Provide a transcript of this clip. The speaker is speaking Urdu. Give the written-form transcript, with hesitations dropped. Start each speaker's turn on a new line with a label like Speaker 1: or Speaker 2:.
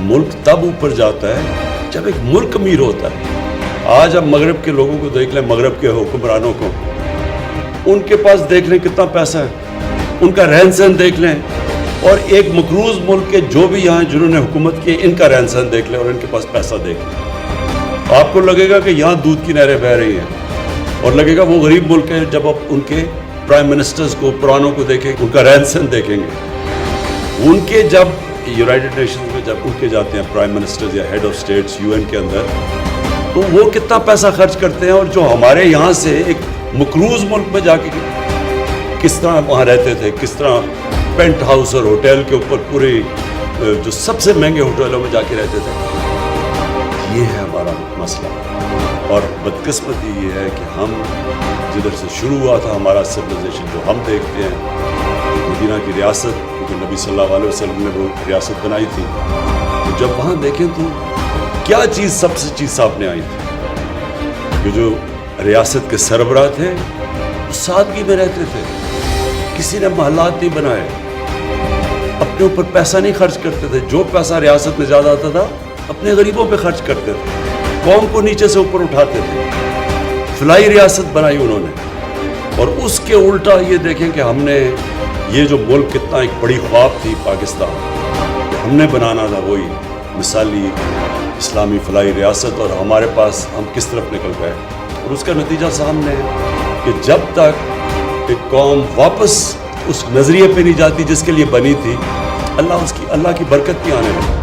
Speaker 1: ملک تب اوپر جاتا ہے جب ایک ملک امیر ہوتا ہے۔ آج ہم مغرب کے لوگوں کو دیکھ لیں، مغرب کے حکمرانوں کو، ان کے پاس دیکھ لیں کتنا پیسہ ہے، ان کا رہن سہن دیکھ لیں، اور ایک مقروض ملک کے جو بھی یہاں جنہوں نے حکومت کی ان کا رہن سہن دیکھ لیں اور ان کے پاس پیسہ دیکھ لیں، آپ کو لگے گا کہ یہاں دودھ کی نہریں بہہ رہی ہیں، اور لگے گا وہ غریب ملک ہے۔ جب آپ ان کے پرائم منسٹرز کو، پرانوں کو دیکھیں، ان کا رہن سہن دیکھیں گے، ان کے جب یونائٹڈ نیشنز میں جب ان کے جاتے ہیں پرائم منسٹرز یا ہیڈ آف اسٹیٹس UN کے اندر، تو وہ کتنا پیسہ خرچ کرتے ہیں، اور جو ہمارے یہاں سے ایک مقروض ملک میں جا کے کس طرح وہاں رہتے تھے، کس طرح پینٹ ہاؤس اور ہوٹل کے اوپر پورے جو سب سے مہنگے ہوٹلوں میں جا کے رہتے تھے۔ یہ ہے ہمارا مسئلہ، اور بدقسمتی یہ ہے کہ ہم جدھر سے شروع ہوا تھا ہمارا سویلائزیشن جو ہم دیکھتے ہیں، مدینہ کی ریاست، کیونکہ نبی صلی اللہ علیہ وسلم نے وہ ریاست بنائی تھی، تو جب وہاں دیکھیں تو کیا چیز سب سے چیز سامنے آئی تھی کہ جو ریاست کے سربراہ تھے وہ سادگی میں رہتے تھے، کسی نے محلات نہیں بنائے، اپنے اوپر پیسہ نہیں خرچ کرتے تھے، جو پیسہ ریاست میں زیادہ آتا تھا اپنے غریبوں پہ خرچ کرتے تھے، قوم کو نیچے سے اوپر اٹھاتے تھے، فلاحی ریاست بنائی انہوں نے۔ اور اس کے الٹا یہ دیکھیں کہ ہم نے یہ جو ملک کتنا ایک بڑی خواب تھی پاکستان، ہم نے بنانا تھا وہی مثالی اسلامی فلاحی ریاست، اور ہمارے پاس ہم کس طرف نکل گئے، اور اس کا نتیجہ سامنے ہے کہ جب تک ایک قوم واپس اس نظریے پہ نہیں جاتی جس کے لیے بنی تھی، اللہ کی برکت نہیں آنے لگی۔